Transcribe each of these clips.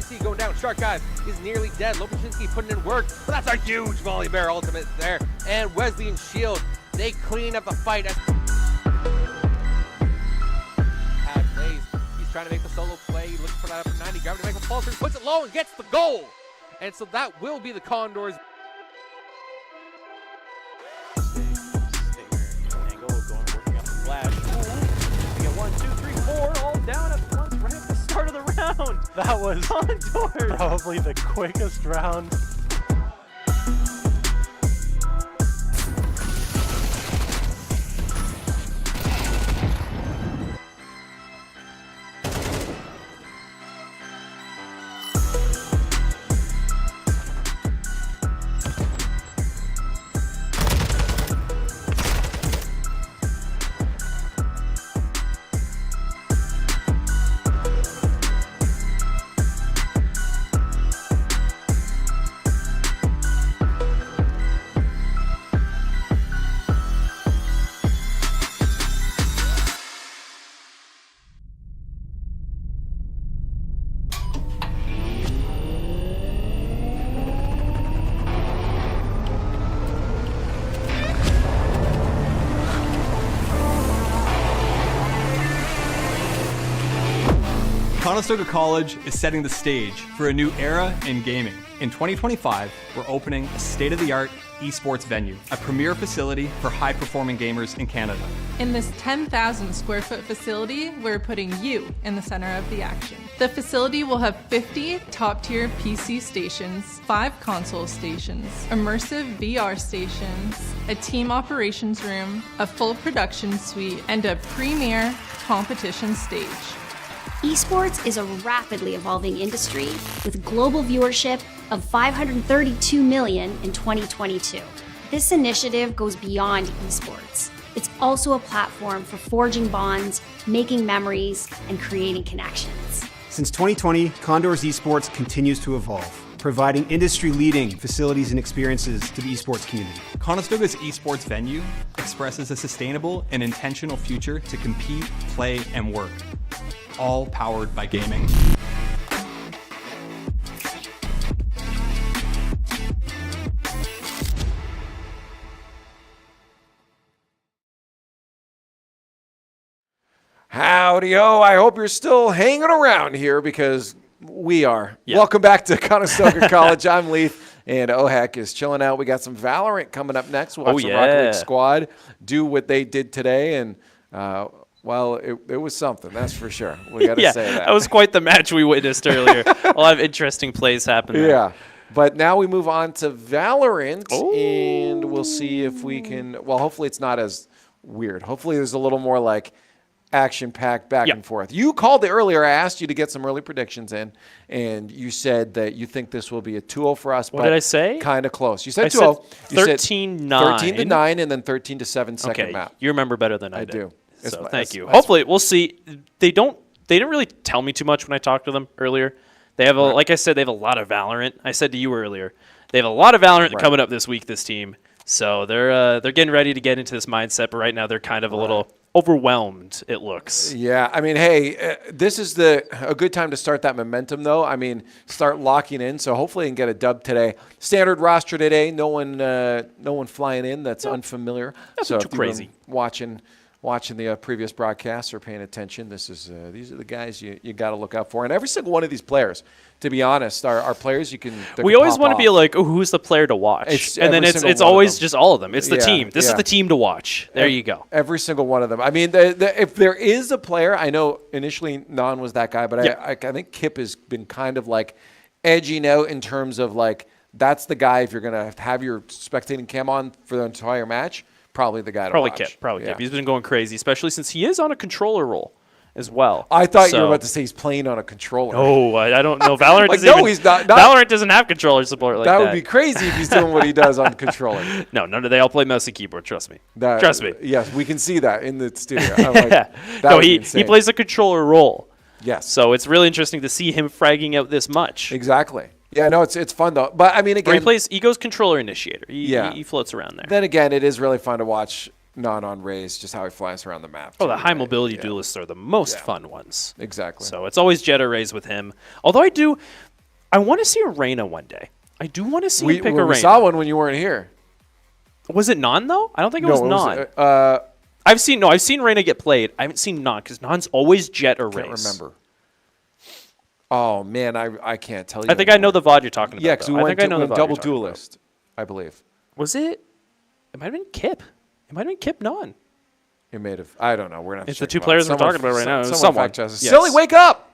NECC going down. Shark Guy is nearly dead. Lopushinsky putting in work, but that's a huge volley bear ultimate there. And Wesley and Shield, they clean up the fight. He's trying to make the solo play, looking for that upper 90. Gravity make a falter, puts it low and gets the goal. And so that will be the Condors. Angle going, working out the flash. We get 1, 2, 3, 4, all down at once right at the start of the round. That was Condors. probably the quickest round. Conestoga College is setting the stage for a new era in gaming. In 2025, we're opening a state-of-the-art esports venue, a premier facility for high-performing gamers in Canada. In this 10,000 square foot facility, we're putting you in the center of the action. The facility will have 50 top-tier PC stations, 5 console stations, immersive VR stations, a team operations room, a full production suite, and a premier competition stage. Esports is a rapidly evolving industry with global viewership of 532 million in 2022. This initiative goes beyond esports. It's also a platform for forging bonds, making memories, and creating connections. Since 2020, Condors Esports continues to evolve, providing industry-leading facilities and experiences to the esports community. Conestoga's esports venue expresses a sustainable and intentional future to compete, play, and work, all powered by gaming. Howdy-ho, I hope you're still hanging around here because we are. Yeah. Welcome back to Conestoga College. I'm Leith, and OHEC is chilling out. We got some Valorant coming up next. We'll watch the Rocket League squad do what they did today, and well, it was something, that's for sure. We got to say that. That was quite the match we witnessed earlier. A lot of interesting plays happened there. Yeah. But now we move on to Valorant, and we'll see if we can, well, hopefully it's not as weird. Hopefully there's a little more like action-packed back and forth. You called it earlier. I asked you to get some early predictions in, and you said that you think this will be a 2-0 for us. What did I say? Kind of close. You said 2-0. 13-9. 13-9 and then 13-7 second map. You remember better than I do. So thank you. Hopefully, we'll see. They didn't really tell me too much when I talked to them earlier. They have like I said, they have a lot of Valorant. I said to you earlier, they have a lot of Valorant coming up this week, this team. So they're getting ready to get into this mindset, but right now they're kind of a little overwhelmed, it looks. Yeah, I mean, hey, this is a good time to start that momentum, though. I mean, start locking in. So hopefully, you can get a dub today. Standard roster today. No one flying in that's unfamiliar. Nothing too crazy. Watching the previous broadcasts or paying attention, these are the guys you got to look out for. And every single one of these players, to be honest, are players you can. We always want to be like, oh, who's the player to watch? And then it's always just all of them. It's the team. This is the team to watch. There you go. Every single one of them. I mean, if there is a player, I know initially Nan was that guy, but I think Kip has been kind of like edging out in terms of like that's the guy if you're going to have your spectating cam on for the entire match. Probably the guy to watch. Probably Kip. He's been going crazy, especially since he is on a controller role as well. I thought you were about to say he's playing on a controller. Oh, I don't know. Valorant like, he's not. Valorant doesn't have controller support like that. That would be crazy if he's doing what he does on controller. No, they all play mouse and keyboard. Trust me. Trust me. Yes, we can see that in the studio. He plays a controller role. Yes. So it's really interesting to see him fragging out this much. Exactly. Yeah, no, it's fun though. But I mean, again, he goes controller initiator. He floats around there. Then again, it is really fun to watch Nan on Raze, just how he flies around the map. Oh, the high mobility duelists are the most fun ones. Exactly. So it's always Jetta Raze with him. Although I do, I want to see a Reyna one day. I do want to see him pick a Reyna. We saw one when you weren't here. Was it Non though? I don't think it was Non. I've seen Reyna get played. I haven't seen Non because Non's always Jet or Raze. Can't remember. Oh man, I can't tell you. I think I know the VOD you're talking about. Yeah, because we went double duelist, I believe. Was it? It might have been Kip. It might have been Kip Non. It may have. I don't know. We're not. It's the two players we're talking about right now. Someone. Yes. Silly, wake up!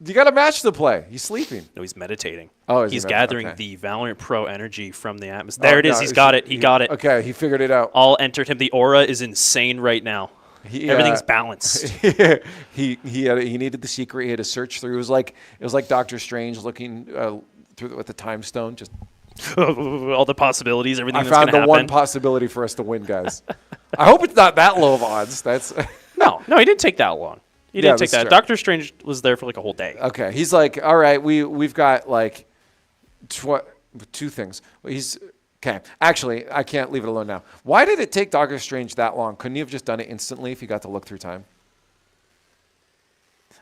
You got a match to play. He's sleeping. No, he's meditating. Oh, he's gathering the Valorant Pro energy from the atmosphere. There it is. He's got it. He got it. Okay, he figured it out. All entered him. The aura is insane right now. Everything's balanced. he needed the secret. He had to search through. It was like Doctor Strange looking through with the time stone. Just all the possibilities. Everything. I found the one possibility for us to win, guys. I hope it's not that low of odds. That's no. He didn't take that long. He didn't take that. True. Doctor Strange was there for like a whole day. Okay, he's like, all right, we've got like two things. He's okay. Actually, I can't leave it alone now. Why did it take Doctor Strange that long? Couldn't he have just done it instantly if he got to look through time?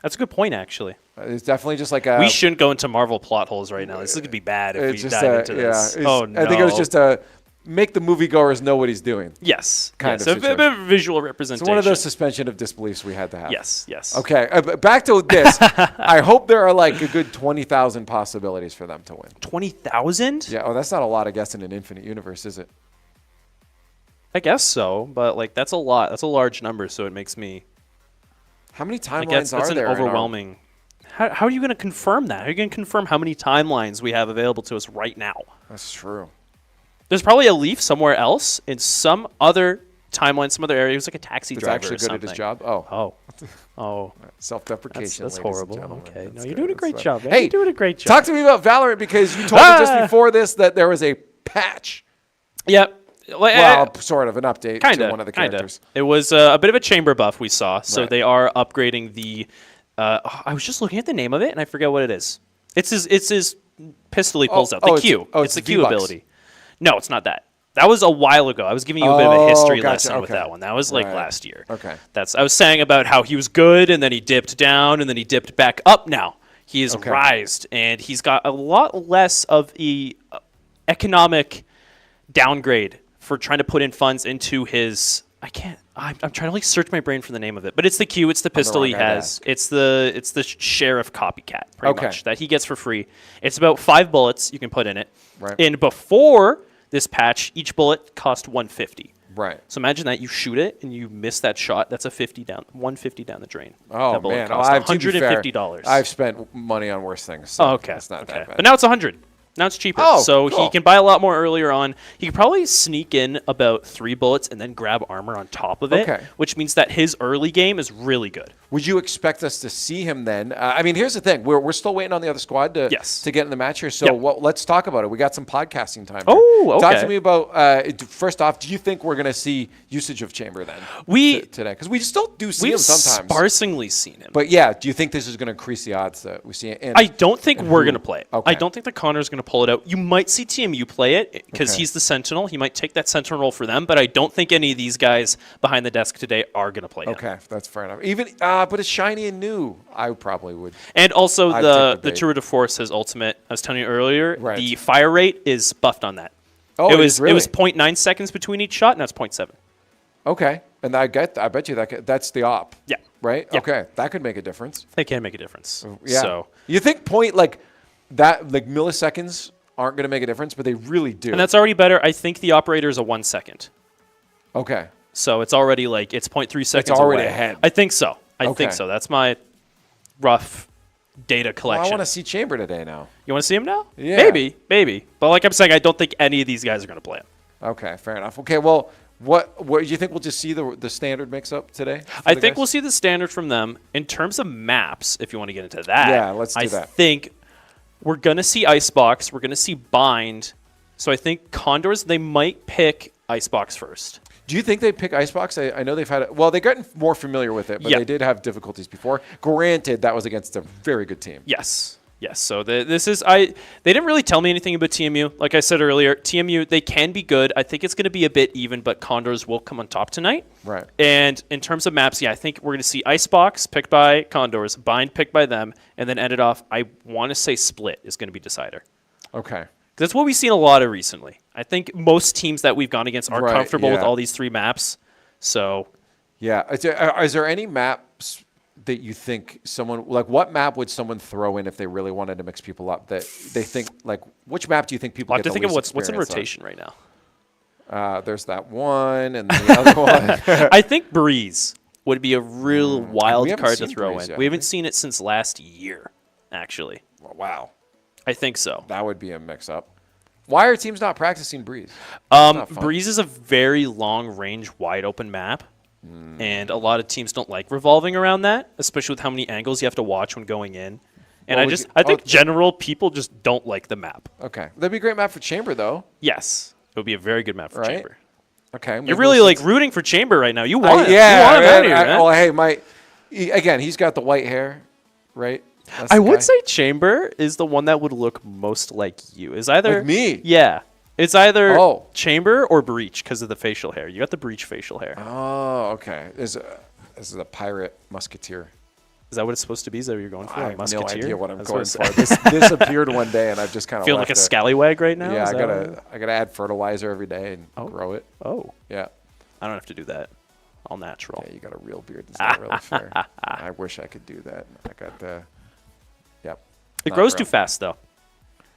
That's a good point, actually. It's definitely just like we shouldn't go into Marvel plot holes right now. This is gonna be bad if we dive into this. Oh no! I think it was just a make the moviegoers know what he's doing. Yes. Kind of a bit of visual representation. It's one of those suspension of disbeliefs we had to have. Yes. Okay, back to this. I hope there are like a good 20,000 possibilities for them to win. 20,000? Yeah. Oh, that's not a lot, I guess, in an infinite universe, is it? I guess so, but like that's a lot. That's a large number, so it makes me. How many timelines are there? That's an overwhelming. How are you going to confirm that? How are you going to confirm how many timelines we have available to us right now? That's true. There's probably a Leaf somewhere else in some other timeline, some other area. It was like a taxi driver actually or good something. at his job? Oh. Self-deprecation. That's horrible. Okay. No, you're good. doing a great job, man. Hey, you're doing a great job. Talk to me about Valorant because you told me just before this that there was a patch. Yep. Well, sort of an update to one of the characters. It was a bit of a chamber buff we saw. So they are upgrading the... I was just looking at the name of it, and I forget what it is. It's his pistol he pulls out. The Q. It's the Q ability. No, it's not that. That was a while ago. I was giving you a bit of a history lesson with that one. That was like last year. Okay. I was saying about how he was good, and then he dipped down, and then he dipped back up now. He is rised, and he's got a lot less of the economic downgrade for trying to put in funds into his... I'm trying to like search my brain for the name of it, but it's the Q, it's the pistol he has. It's the sheriff copycat, pretty much, that he gets for free. It's about 5 bullets you can put in it. Right. And before this patch, each bullet cost 150. Right. So imagine that you shoot it and you miss that shot. That's 150 down the drain. Oh that bullet man, cost $150. I've spent money on worse things. So okay. It's not that bad. But now it's 100. Now it's cheaper. So he can buy a lot more earlier on. He could probably sneak in about 3 bullets and then grab armor on top of it, which means that his early game is really good. Would you expect us to see him then? I mean, here's the thing. We're still waiting on the other squad to get in the match here. So let's talk about it. We got some podcasting time here. Oh, okay. Talk to me about, first off, do you think we're going to see usage of Chamber then today? Because we still do see him sometimes. We've sparsely seen him. But yeah, do you think this is going to increase the odds that we see it? I don't think we're going to play it. I don't think the Condors going to pull it out. You might see TMU play it because he's the Sentinel. He might take that Sentinel role for them, but I don't think any of these guys behind the desk today are going to play it. Okay, that's fair enough. Even, but it's shiny and new. I probably would. And also the Tour de Force, his ultimate, I was telling you earlier, the fire rate is buffed on that. Oh, it was 0.9 seconds between each shot, now it's 0.7. Okay, and I bet you that's the op. Yeah. Right? Yeah. Okay, that could make a difference. They can make a difference. Yeah. So you think milliseconds aren't going to make a difference, but they really do. And that's already better. I think the operator is a 1 second. Okay. So it's already it's 0.3 seconds It's already away. ahead. I think so. I think so. That's my rough data collection. Well, I want to see Chamber today now. You want to see him now? Yeah. Maybe. But like I'm saying, I don't think any of these guys are going to play him. Okay, fair enough. Okay, well, what do you think we'll just see the standard mix-up today? I think we'll see the standard from them. In terms of maps, if you want to get into that, yeah, let's do that. I think we're going to see Icebox. We're going to see Bind. So I think Condors, they might pick Icebox first. Do you think they pick Icebox? I know they've had they've gotten more familiar with it, but they did have difficulties before. Granted, that was against a very good team. Yes. Yes, so this is they didn't really tell me anything about TMU. Like I said earlier, TMU, they can be good. I think it's going to be a bit even, but Condors will come on top tonight. Right. And in terms of maps, I think we're going to see Icebox picked by Condors, Bind picked by them, and then ended off, I want to say Split is going to be Decider. Okay. That's what we've seen a lot of recently. I think most teams that we've gone against are comfortable with all these 3 maps. So, yeah. Is there any maps that you think someone, like what map would someone throw in if they really wanted to mix people up that they think, like, which map do you think people I have get to think the of least what's in experience rotation right now. on? There's that one and the other one. I think Breeze would be a real wild haven't card to seen throw Breeze in. yet, We have haven't we? seen it since last year, actually. Wow. I think so. That would be a mix-up. Why are teams not practicing Breeze? Not fun. Breeze is a very long-range, wide-open map, and a lot of teams don't like revolving around that, especially with how many angles you have to watch when going in. And I think general people just don't like the map. Okay. That'd be a great map for Chamber, though. Yes, it would be a very good map for Right? Chamber. Okay. You're really like rooting for Chamber right now. You want him. Yeah. You want him out here, man. man. Well, hey, again, he's got the white hair, right? That's I the would guy. say Chamber is the one that would look most like you. Is either Like me? Yeah. It's either Oh. Chamber or Breach because of the facial hair. You got the Breach facial hair. Oh, okay. This is a pirate musketeer. Is that what it's supposed to be? Is that what you're going for? I A have musketeer? no idea what I'm That's going it's- for. This appeared one day, and I've just kind of Feeling like a scallywag right now? Yeah, Is I that gotta add fertilizer every day and grow it. Oh, Yeah. I don't have to do that. All natural. Yeah, you got a real beard. It's not really fair. I wish I could do that. I got the. Yep. It Not grows real. too fast, though.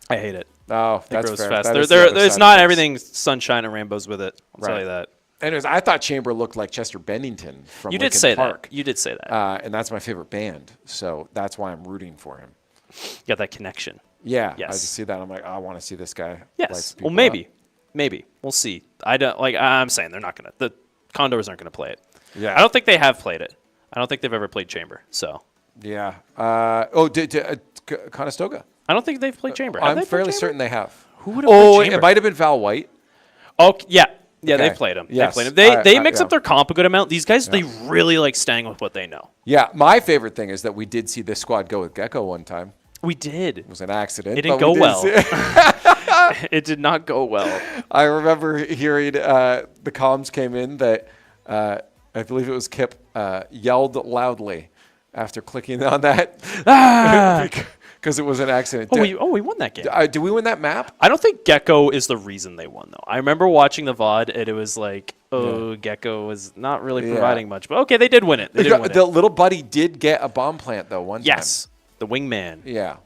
I hate it. Oh, It that's grows fair. fast. That is There, the other there's side not of things. everything sunshine and rainbows with it. I'll tell Right. you that. Anyways, I thought Chamber looked like Chester Bennington from You Linkin did say Park. that. You did say that. And that's my favorite band, so that's why I'm rooting for him. You got that connection. Yeah, Yes. I just see that. I'm like, I want to see this guy. Yes. lights Well, people maybe. up. Maybe. We'll see. I don't like. I'm saying they're not gonna. The Condors aren't gonna play it. Yeah. I don't think they have played it. I don't think they've ever played Chamber. So Yeah. Conestoga. I don't think they've played Chamber. Have I'm they played fairly Chamber? certain they have. Who would have played Oh, Chamber? it might have been Val White. Oh, yeah. Yeah, Okay. they played him. Yes. They played him. They I- mix yeah. up their comp a good amount. These guys, they really like staying with what they know. Yeah, my favorite thing is that we did see this squad go with Gecko one time. We did. It was an accident. It didn't but go we did well. see it. It did not go well. I remember hearing the comms came in that I believe it was Kip yelled loudly after clicking on that because it was an accident. We won that game. Did we win that map? I don't think Gecko is the reason they won, though. I remember watching the VOD, and it was like, Gecko was not really providing much. But okay, they did win it. They did win The it. little buddy did get a bomb plant, though, one Yes, the wingman. time. Yeah.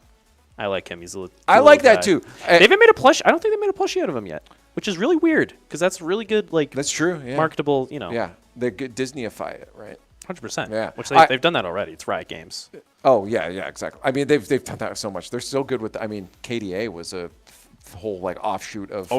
I like him. He's a little. I like that, too. They haven't made a plush. I don't think they made a plushie out of him yet, which is really weird because that's really good, like, That's true. Yeah. marketable, Yeah. They Disneyify it, right? 100%. Yeah. Which I- they've done that already. It's Riot Games. Oh, yeah, exactly. I mean, they've done that so much. They're so good with, KDA was a whole, like, offshoot of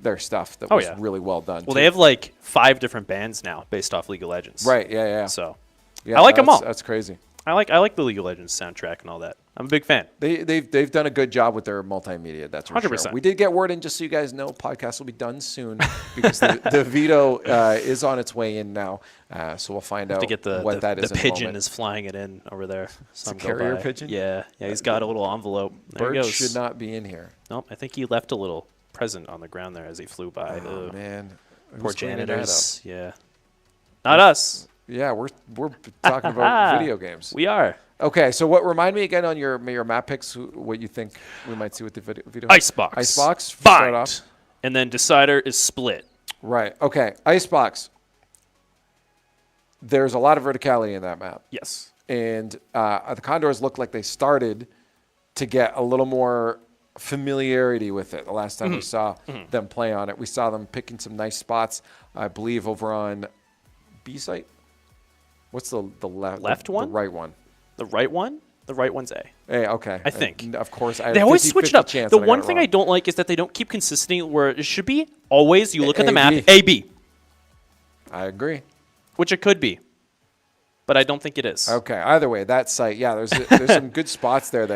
their stuff that was really well done. Well, too. they have like 5 different bands now based off League of Legends. Right, yeah. So Yeah, I like them all. That's crazy. I like the League of Legends soundtrack and all that. I'm a big fan. They've done a good job with their multimedia. That's for 100%. sure. We did get word in, just so you guys know, podcast will be done soon because the veto is on its way in now. So we'll find out To get what that is. the in a pigeon moment. is flying it in over there. Some go carrier by. pigeon? Yeah. He's got a little envelope. There he Birds goes. should not be in here. Nope. I think he left a little present on the ground there as he flew by. Oh Ugh. man, Poor Who's cleaning that janitors. Yeah. Not us. Yeah, we're talking about video games. We are. Okay, so remind me again on your map picks, what you think we might see with the video? Icebox. Icebox. Start Bind. off. And then Decider is Split. Right. Okay. Icebox. There's a lot of verticality in that map. Yes. And the Condors look like they started to get a little more familiarity with it. The last time we saw them play on it, we saw them picking some nice spots, I believe, over on B site. What's the Left one? The right one. The right one? The right one's A. Hey, okay. I think. And of course, I They have always 50-50 switch it up. chance The that I got one it thing wrong. I don't like is that they don't keep consistency where it should be always you look at the map, AB. A-B, I agree. which it could be. But I don't think it is. Okay. Either way, that site, yeah, there's some good spots there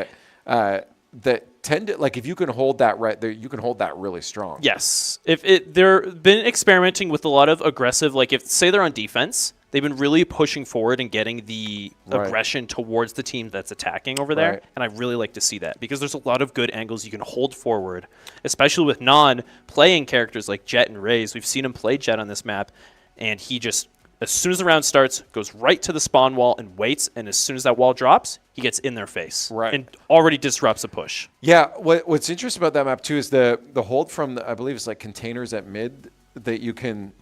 that tend to, like, if you can hold that right there, you can hold that really strong. Yes. They're been experimenting with a lot of aggressive, like if say they're on defense, They've been really pushing forward and getting the aggression towards the team that's attacking over there, and I really like to see that because there's a lot of good angles you can hold forward, especially with non-playing characters like Jet and Raze. We've seen him play Jet on this map, and he just, as soon as the round starts, goes right to the spawn wall and waits, and as soon as that wall drops, he gets in their face and already disrupts a push. Yeah, what's interesting about that map, too, is the hold from, I believe it's like containers at mid that you can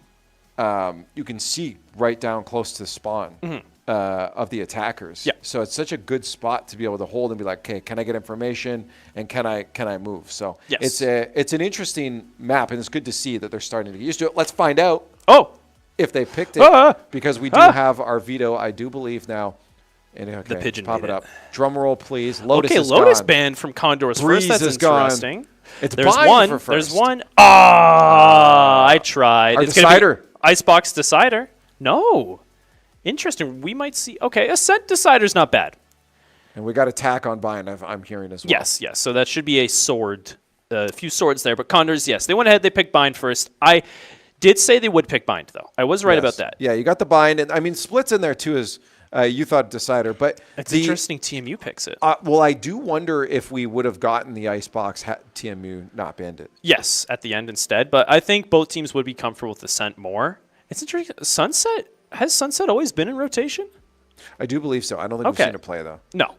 see right down close to the spawn of the attackers. Yeah. So it's such a good spot to be able to hold and be like, okay, can I get information and can I move? So it's an interesting map, and it's good to see that they're starting to get used to it. Let's find out if they picked it because we do have our veto, I do believe now. And, the pigeon pop made it up. Drum roll, please. Lotus okay, is Lotus gone. banned from Condors Breeze first. That's is gone. interesting. There's one. For first. There's one. I tried. Our It's decider. Gonna be Icebox Decider. No. Interesting. We might see. Okay, Ascent Decider's not bad. And we got attack on Bind, I'm hearing as well. Yes. So that should be a sword. A few swords there. But Condors, yes. They went ahead. They picked Bind first. I did say they would pick Bind, though. I was right about that. Yeah, you got the Bind. And I mean, Split's in there, too, as you thought Decider. But it's interesting TMU picks it. Well, I do wonder if we would have gotten the Icebox had TMU not banned it. Yes, at the end instead. But I think both teams would be comfortable with Ascent more. It's interesting. Sunset, has Sunset always been in rotation? I do believe so. I don't think we've seen it play, though. No.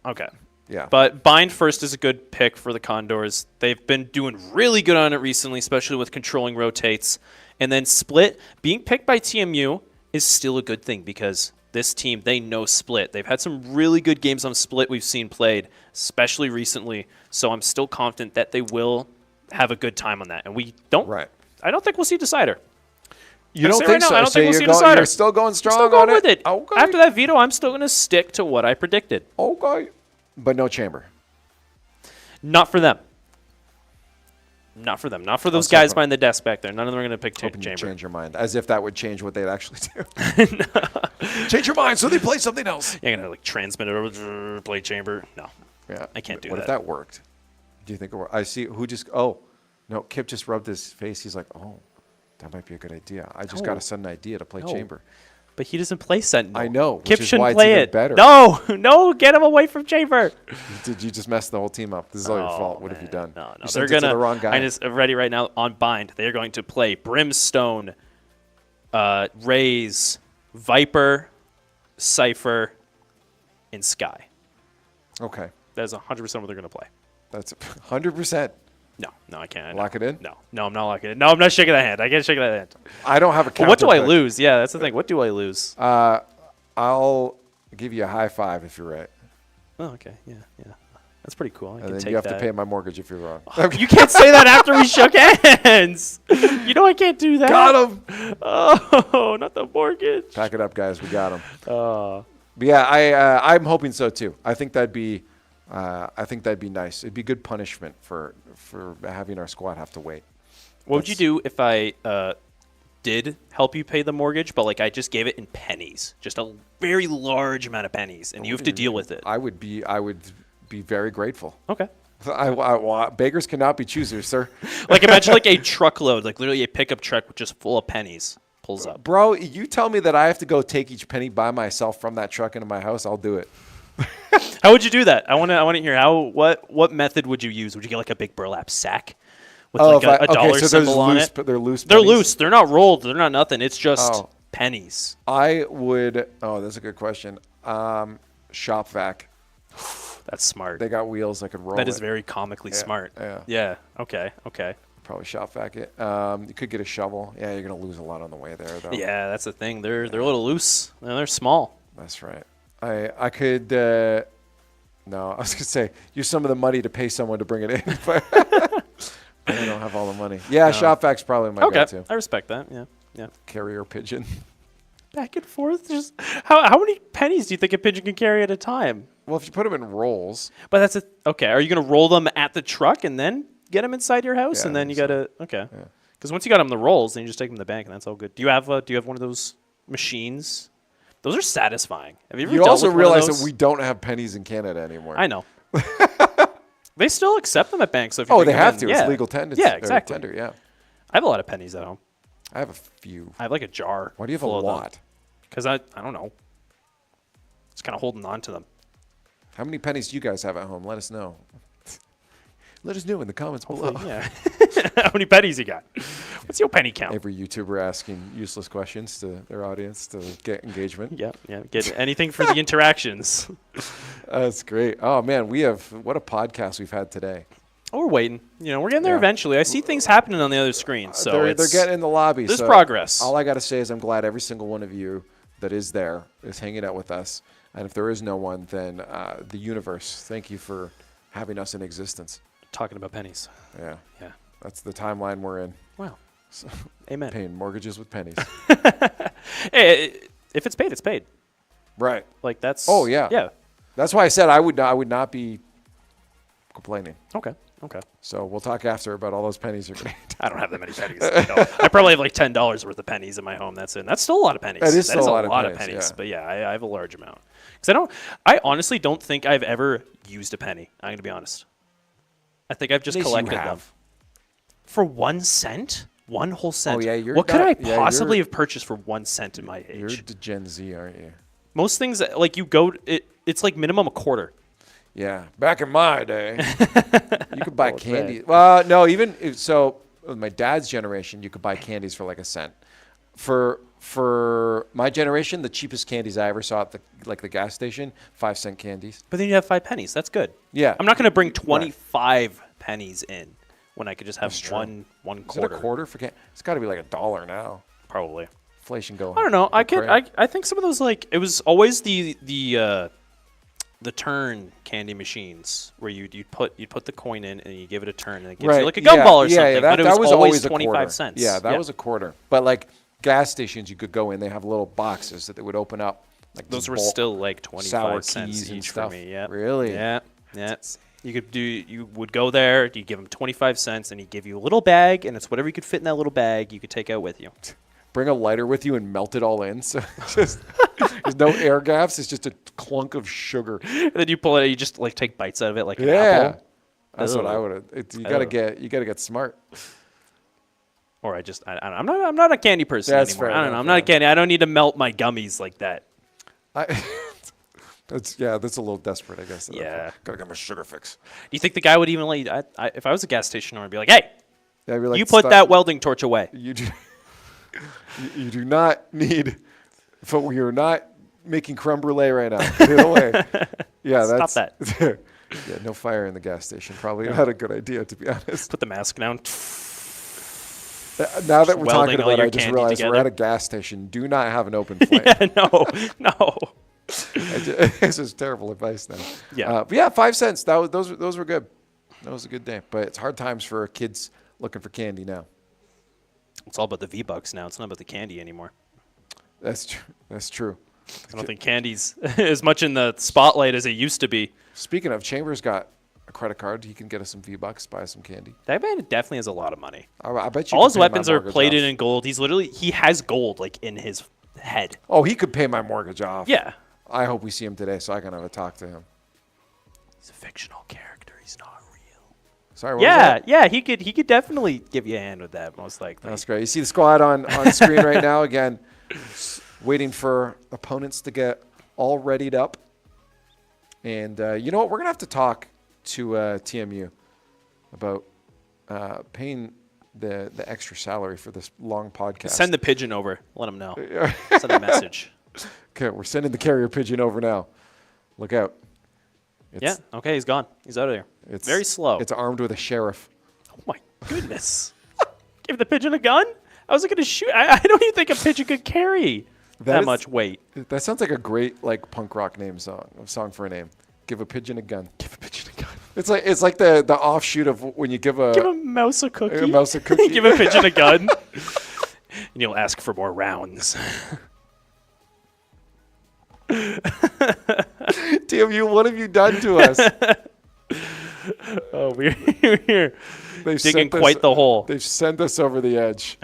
Okay. Yeah. But Bind first is a good pick for the Condors. They've been doing really good on it recently, especially with controlling rotates. And then Split, being picked by TMU is still a good thing because this team, they know Split. They've had some really good games on Split we've seen played, especially recently. So I'm still confident that they will have a good time on that. And we don't. I don't think we'll see Decider. You don't think so? I don't think we'll see Decider. You're still going strong still going on with it. Okay. After that veto, I'm still going to stick to what I predicted. Okay. But no Chamber. Not for them. Not for them. Not for those guys behind the desk back there. None of them are going to pick Chamber. You change your mind. As if that would change what they'd actually do. Change your mind so they play something else. You're going to like transmit it over, play Chamber. No. Yeah. I can't do that. What if that worked? Do you think it worked? I see who just, no, Kip just rubbed his face. He's like, that might be a good idea. I just got to send an idea to play Chamber. But he doesn't play Sentinel. I know. Kip which is shouldn't why play it's even it. Better. No, get him away from Chamber. Did you just mess the whole team up? This is all your fault. What have you done? No. You They're sent it to the wrong guy. I'm just ready right now on Bind. They're going to play Brimstone, Raze, Viper, Cypher, and Sky. Okay. That's 100% what they're going to play. That's 100%. No, I can't. Lock it in? No, I'm not locking it. No, I'm not shaking that hand. I can't shake that hand. I don't have a counter. What do I lose? Yeah, that's the thing. What do I lose? I'll give you a high five if you're right. Oh, okay. Yeah. That's pretty cool. And then you have to pay my mortgage if you're wrong. You can't say that after we shook hands. You know I can't do that. Got him. Oh, not the mortgage. Pack it up, guys. We got him. But yeah, I'm hoping so too. I think that'd be nice. It'd be good punishment for having our squad have to wait. What would you do if I did help you pay the mortgage, but like I just gave it in pennies, just a very large amount of pennies, and you have to deal with it? I would be very grateful. Okay. Beggars cannot be choosers, sir. Like imagine like a truckload, like literally a pickup truck just full of pennies pulls up. Bro, you tell me that I have to go take each penny by myself from that truck into my house, I'll do it. How would you do that? I want to hear what method would you use? Would you get like a big burlap sack with like a dollar symbol on it? They're loose. They're loose. They're not rolled. They're not nothing. It's just pennies. I would. Oh, that's a good question. Shop vac. That's smart. They got wheels. I could roll. That is very comically smart. Yeah. Okay. Probably shop vac it. You could get a shovel. Yeah, you're gonna lose a lot on the way there, though. Yeah, that's the thing. They're a little loose and they're small. That's right. I could. No, I was gonna say use some of the money to pay someone to bring it in, but I don't have all the money. Yeah, shop vac's probably my go-to. I respect that. Yeah. Carrier pigeon. Back and forth. Just how many pennies do you think a pigeon can carry at a time? Well, if you put them in rolls. But that's okay. Are you gonna roll them at the truck and then get them inside your house, and then you gotta Because once you got them in the rolls, then you just take them to the bank, and that's all good. Do you have one of those machines? Those are satisfying. Have you ever dealt also with realize one of those? that we don't have pennies in Canada anymore. I know. They still accept them at banks. So if you they bring them have in, to. Yeah. It's legal tender. Yeah, exactly. Tender, yeah. I have a lot of pennies at home. I have a few. I have like a jar. Why do you have a full of them. lot? Because I don't know. Just kind of holding on to them. How many pennies do you guys have at home? Let us know. Let us know in the comments below. Yeah. How many pennies you got? What's your penny count? Every YouTuber asking useless questions to their audience to get engagement. Yeah. Get anything for the interactions. That's great. Oh, man, what a podcast we've had today. Oh, we're waiting. We're getting there eventually. I see things happening on the other screen. So they're getting in the lobby. There's so progress. All I got to say is I'm glad every single one of you that is there is hanging out with us. And if there is no one, then the universe, thank you for having us in existence. Talking about pennies. Yeah. Yeah. That's the timeline we're in. Wow. So, Amen. Paying mortgages with pennies. Hey, if it's paid, it's paid. Right. Like that's. Oh, yeah. Yeah. That's why I said I would not be complaining. Okay. So we'll talk after about all those pennies you're getting. I don't have that many pennies. I probably have like $10 worth of pennies in my home. That's it. That's still a lot of pennies. That is still a lot lot of of pennies, pennies. yeah. But yeah, I have a large amount. Because I honestly don't think I've ever used a penny. I'm going to be honest. I think I've just Yes, you collected them. have. For 1 cent? 1 whole cent. Oh, yeah, you're what could not- I yeah, possibly you're- have purchased for 1 cent in my age? You're the Gen Z, aren't you? Most things, like you go, it's like minimum a quarter. Yeah. Back in my day, you could buy What's candy. that? Well, no, with my dad's generation, you could buy candies for like a cent. For my generation, the cheapest candies I ever saw at the gas station, 5-cent candies. But then you have 5 pennies. That's good. Yeah. I'm not going to bring 25 pennies in when I could just have That's true. one Is quarter. it a quarter for candy? It's got to be like $1 now. Probably. Inflation going. I don't know. I cray. think some of those, like, it was always the turn candy machines where you'd put the coin in and you give it a turn and it gives you like a gumball or something. That, but it was always a 25 quarter. cents. Yeah, that was a quarter. But like gas stations, you could go in. They have little boxes that they would open up. Like those just were bulk still like 25 sour cents keys and each stuff. for me. Yeah. Really? Yeah. You would go there, you give them 25 cents and he'd give you a little bag and it's whatever you could fit in that little bag you could take out with you. Bring a lighter with you and melt it all in. So just there's no air gaps. It's just a clunk of sugar. And then you pull it out, you just like take bites out of it like an apple. That's what I would have. You gotta get smart. Or I'm not a candy person That's anymore. fair I don't know. enough, I'm not a candy. I don't need to melt my gummies like that. That's a little desperate, I guess. Yeah. Gotta get my sugar fix. Do you think the guy would even let you? If I was a gas station owner, I'd be like, hey, Yeah, I'd be like, you put that welding torch away. You do. You do not need. But we are not making creme brulee right now. Get it away. Yeah, Stop that. that. Yeah, no fire in the gas station. Probably not a good idea, to be honest. Put the mask down. Now that we're welding talking all about it, your I just candy realized we're together. at a gas station. Do not have an open flame. Yeah, no. This is terrible advice now. Yeah. But yeah, 5 cents. Those were good. That was a good day. But it's hard times for kids looking for candy now. It's all about the V-Bucks now. It's not about the candy anymore. That's true. That's true. I don't think candy's as much in the spotlight as it used to be. Speaking of, Chambers got a credit card. He can get us some V-Bucks, buy some candy. That man definitely has a lot of money. I bet you All could his pay my weapons are mortgage plated off. in gold. He has gold like in his head. Oh, he could pay my mortgage off. Yeah. I hope we see him today so I can have a talk to him. He's a fictional character. He's not real. Sorry, what was that? Yeah, he could definitely give you a hand with that, most likely. That's great. You see the squad on screen right now. Again, waiting for opponents to get all readied up. And you know what? We're going to have to talk to TMU about paying the extra salary for this long podcast. Send the pigeon over. Let him know. Send a message. Okay, we're sending the carrier pigeon over now. Look out. Yeah, okay, he's gone. He's out of there. It's very slow. It's armed with a sheriff. Oh, my goodness. Give the pigeon a gun? How was it going to shoot? I don't even think a pigeon could carry that much weight. That sounds like a great punk rock song for a name. Give a pigeon a gun. Give a pigeon a gun. It's like the offshoot of when you give a mouse a cookie. A mouse a cookie. Give a pigeon a gun. And you'll ask for more rounds. TMU, what have you done to us? Oh, we're here. Digging quite the hole. They've sent us over the edge.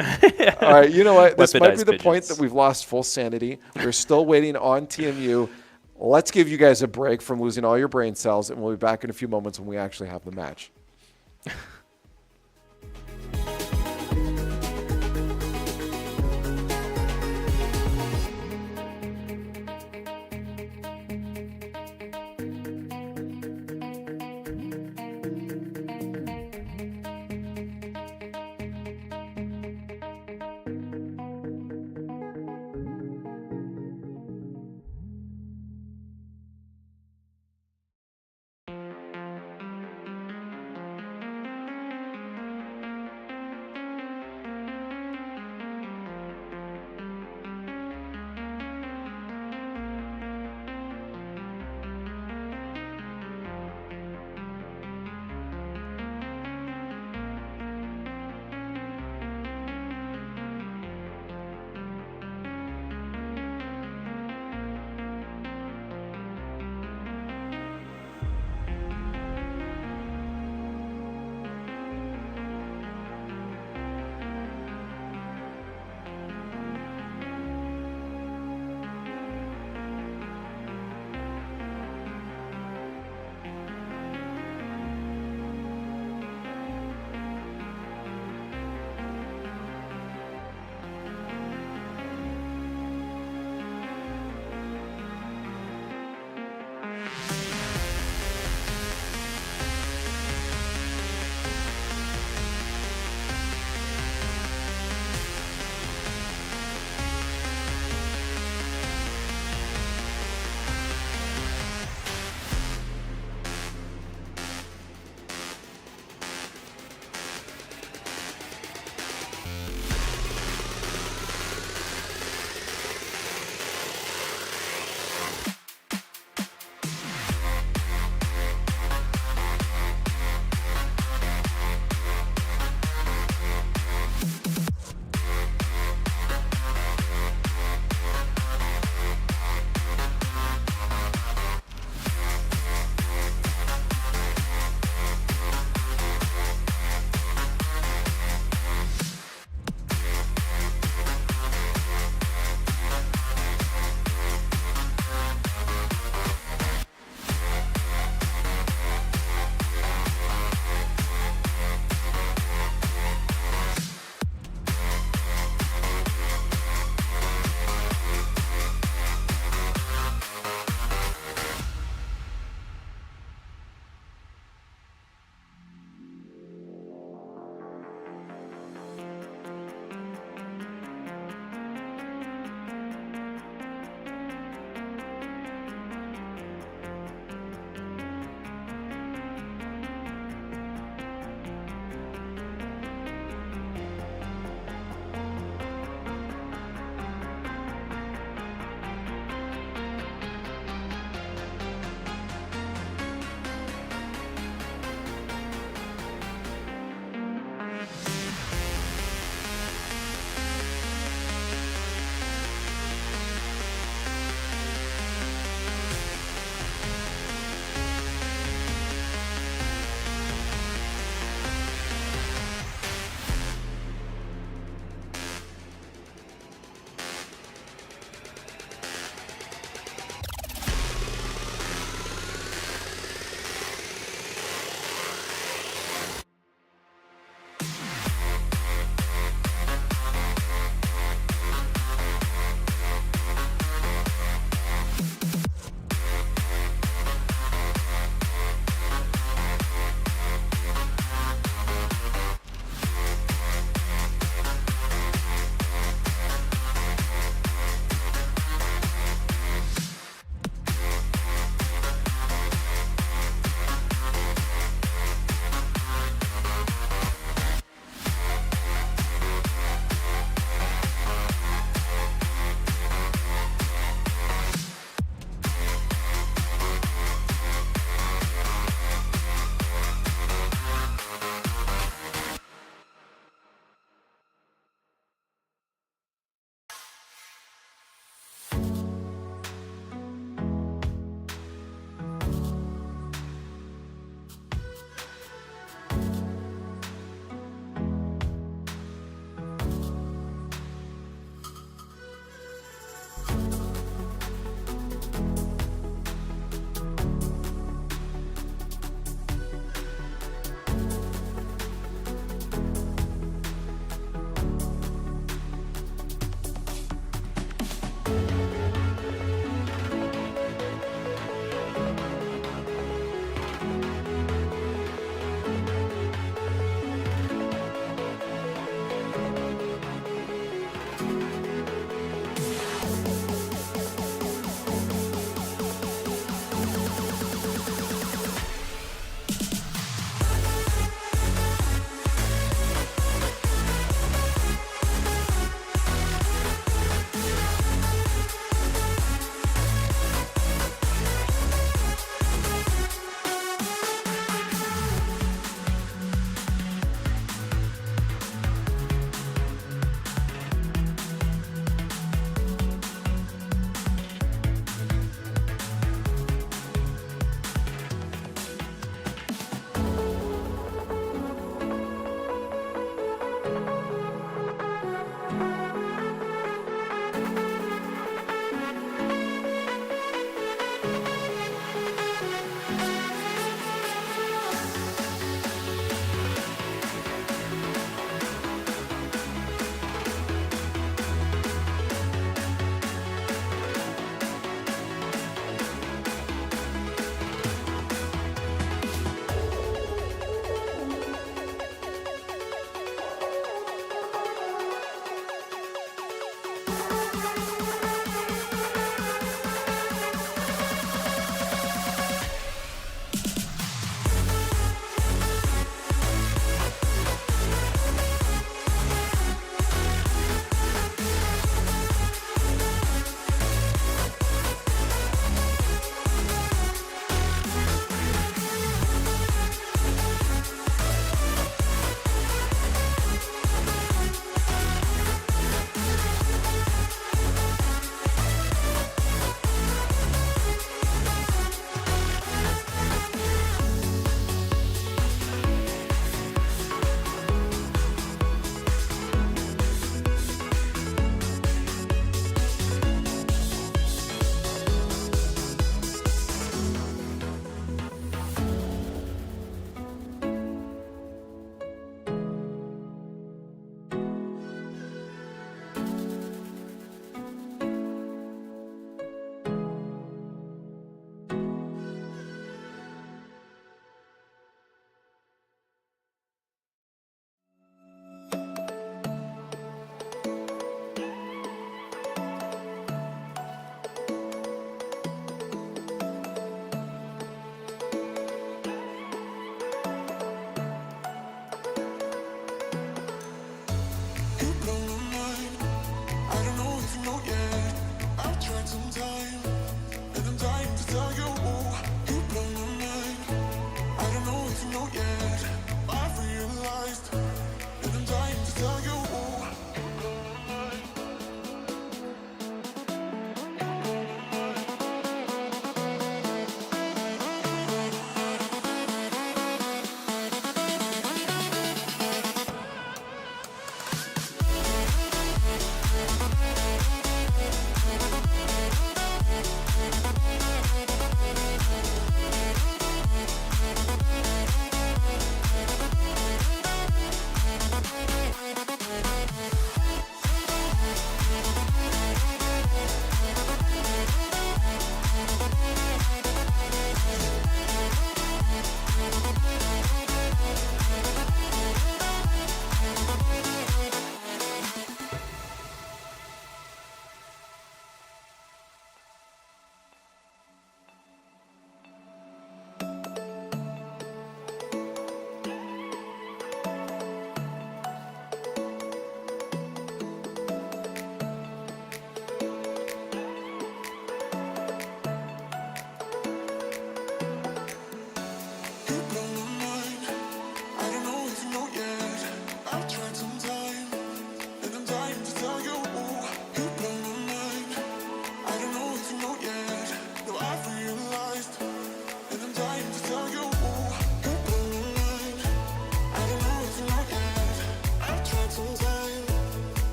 All right, you know what? This might be the point pigeons. that we've lost full sanity. We're still waiting on TMU. Let's give you guys a break from losing all your brain cells, and we'll be back in a few moments when we actually have the match.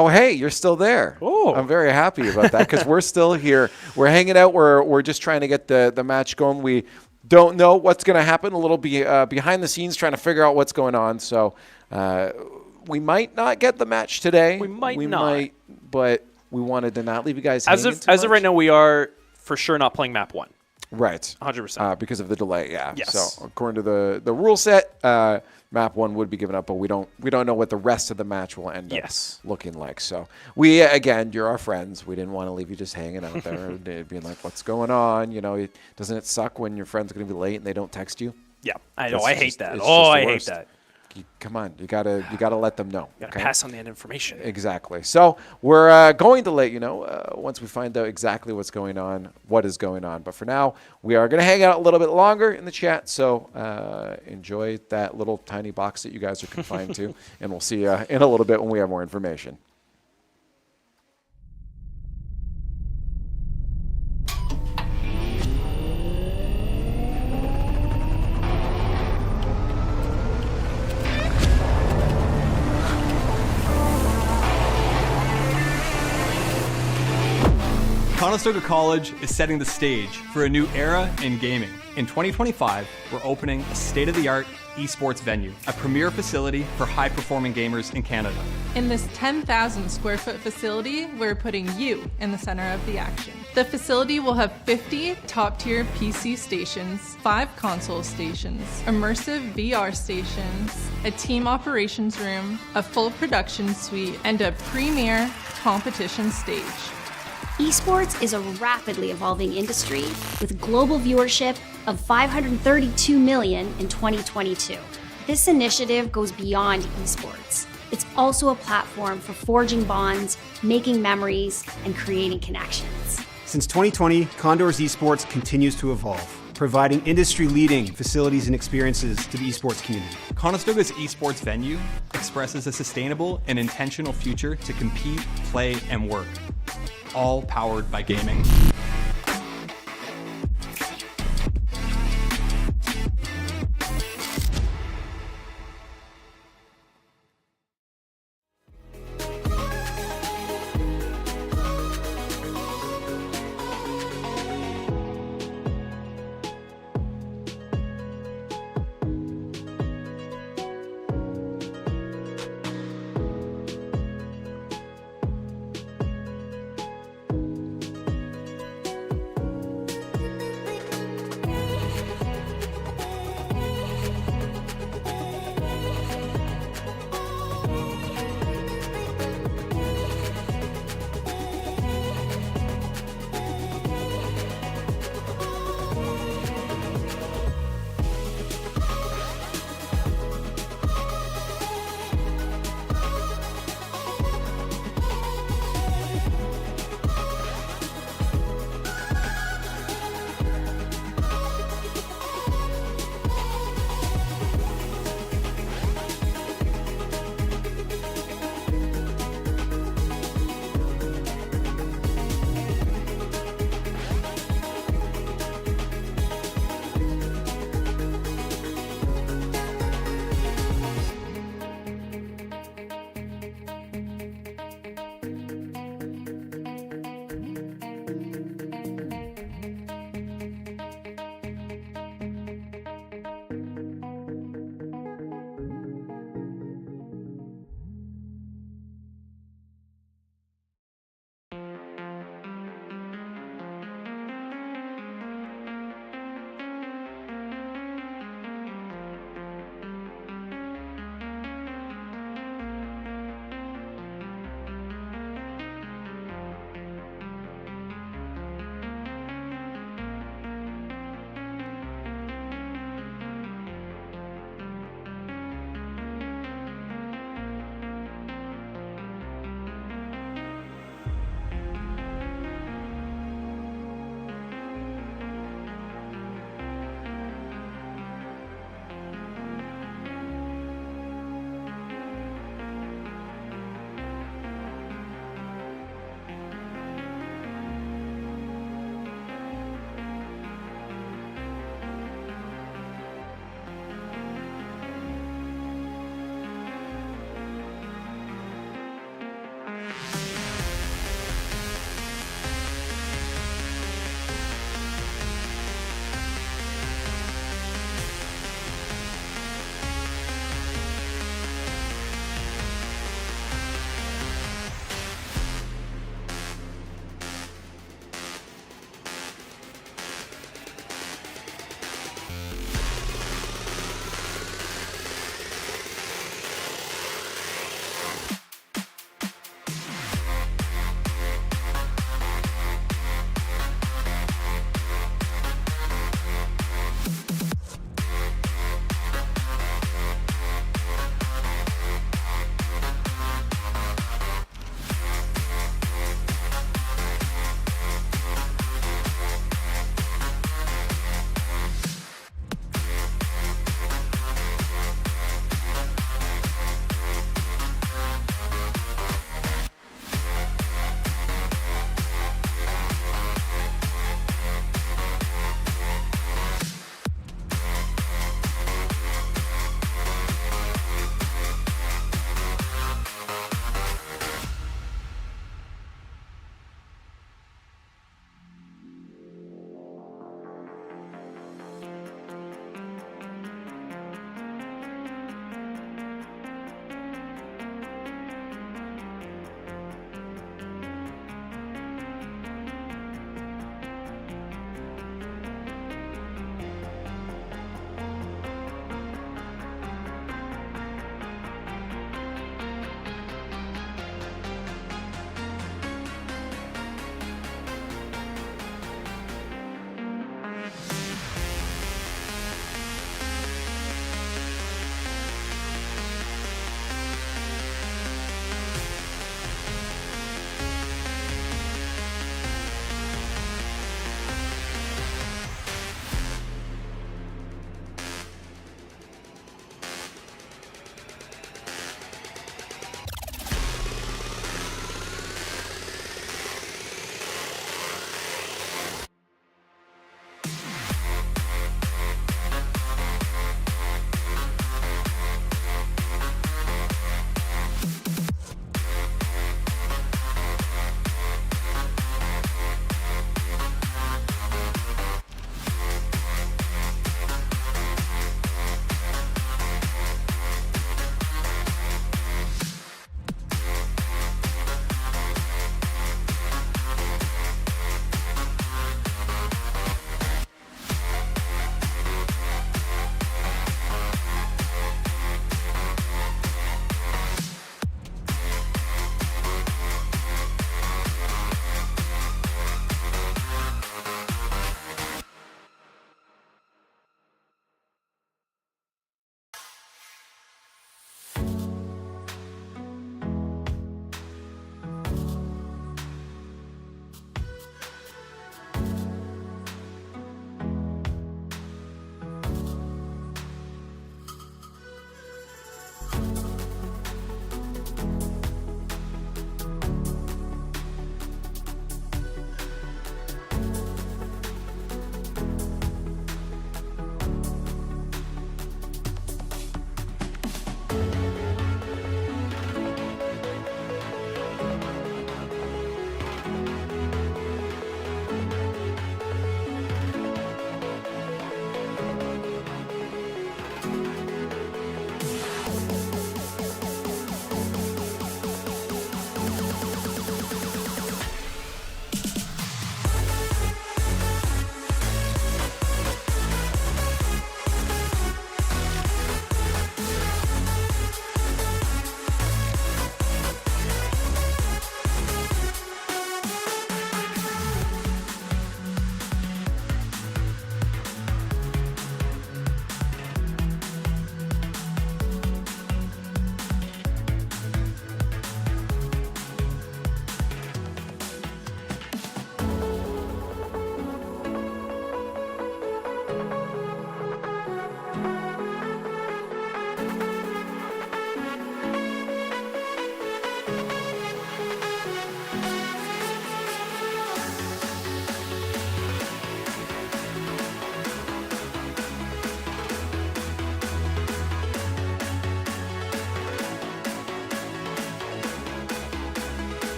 Oh, hey, you're still there. Oh. I'm very happy about that because we're still here. We're hanging out. We're just trying to get the match going. We don't know what's going to happen. A little behind the scenes, trying to figure out what's going on. So we might not get the match today. We might, but we wanted to not leave you guys as of right now. We are for sure not playing map 1. Right. 100%. Because of the delay, yeah. Yes. So according to the rule set, map 1 would be given up, but we don't know what the rest of the match will end up looking like. So we, again, you're our friends. We didn't want to leave you just hanging out there being like, what's going on? You know, doesn't it suck when your friend's going to be late and they don't text you? Yeah, I know. I hate that. I hate that. Come on, you gotta let them know. You gotta pass on that information. Exactly. So we're going to let you know once we find out exactly what's going on, what is going on. But for now, we are going to hang out a little bit longer in the chat. So enjoy that little tiny box that you guys are confined to, and we'll see you in a little bit when we have more information. Conestoga College is setting the stage for a new era in gaming. In 2025, we're opening a state-of-the-art esports venue, a premier facility for high-performing gamers in Canada. In this 10,000 square foot facility, we're putting you in the center of the action. The facility will have 50 top-tier PC stations, 5 console stations, immersive VR stations, a team operations room, a full production suite, and a premier competition stage. Esports is a rapidly evolving industry with global viewership of 532 million in 2022. This initiative goes beyond esports. It's also a platform for forging bonds, making memories, and creating connections. Since 2020, Condors Esports continues to evolve, providing industry-leading facilities and experiences to the esports community. Conestoga's esports venue expresses a sustainable and intentional future to compete, play, and work, all powered by gaming.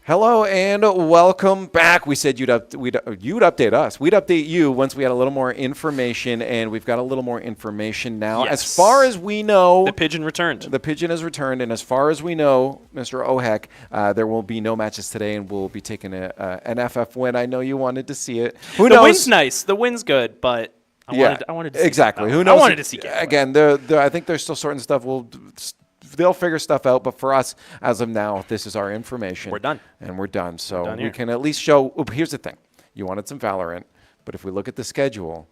Hello and welcome back. We said you'd update us. We'd update you once we had a little more information, and we've got a little more information now. Yes. As far as we know, The pigeon returned. The pigeon has returned, and as far as we know, Mr. Ohek, there will be no matches today, and we'll be taking an FF win. I know you wanted to see it. Who knows? The win's nice. The win's good, but I wanted to see exactly. it. Who knows? I wanted to see it. Again, I think they're still sorting stuff. They'll figure stuff out, but for us, as of now, this is our information. We're done. And we're done. So done we here. can at least show. Here's the thing. You wanted some Valorant, but if we look at the schedule,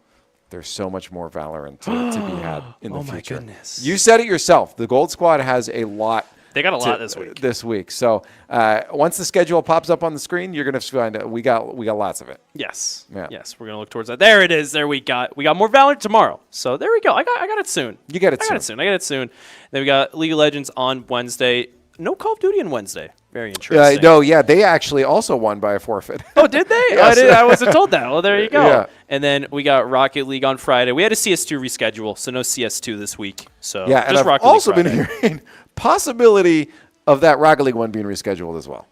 there's so much more Valorant to be had in the future. Oh, my goodness. You said it yourself. The Gold Squad has a lot. They got a lot this week. So once the schedule pops up on the screen, you're going to find we got lots of it. Yes. Yeah. Yes. We're gonna look towards that. There it is. There we got more Valorant tomorrow. So there we go. I got it soon. You get it I got it soon. Then we got League of Legends on Wednesday. No Call of Duty on Wednesday. Very interesting. They actually also won by a forfeit. Oh, did they? Yes. I wasn't told that. Well, there you go. Yeah. And then we got Rocket League on Friday. We had a CS2 reschedule, so no CS2 this week. So Yeah, just and I've Rocket also League been Friday. hearing possibility of that Rocket League one being rescheduled as well.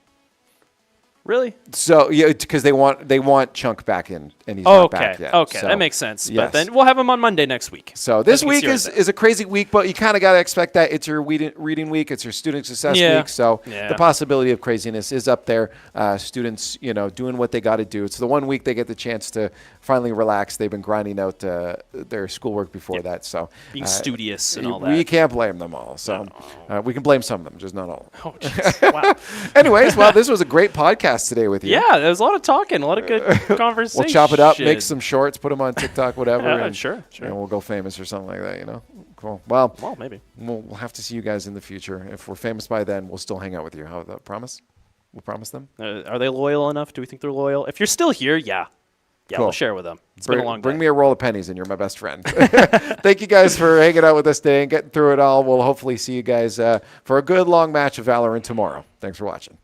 Really? So yeah, because they want Chunk back in, and he's not back yet. Okay, So, that makes sense. yes. But then we'll have him on Monday next week. So this I think week it's is a crazy week, but you kind of got to expect that. It's your reading week. It's your student success week. So the possibility of craziness is up there. Students, doing what they got to do. It's the 1 week they get the chance to finally relax. They've been grinding out their schoolwork before that. So being studious and all that. We can't blame them all. So we can blame some of them, just not all. Oh, jeez. Wow. Anyways, well, this was a great podcast today with you. Yeah, there was a lot of talking, a lot of good conversation. We'll chop it up, make some shorts, put them on TikTok, whatever. and, sure. And we'll go famous or something like that, Cool. Well, maybe. We'll have to see you guys in the future. If we're famous by then, we'll still hang out with you. How about that? Promise? We'll promise them? Are they loyal enough? Do we think they're loyal? If you're still here, yeah. Yeah, Cool. we'll share with them. It's been a long day. Bring me a roll of pennies and you're my best friend. Thank you guys for hanging out with us today and getting through it all. We'll hopefully see you guys for a good long match of Valorant tomorrow. Thanks for watching.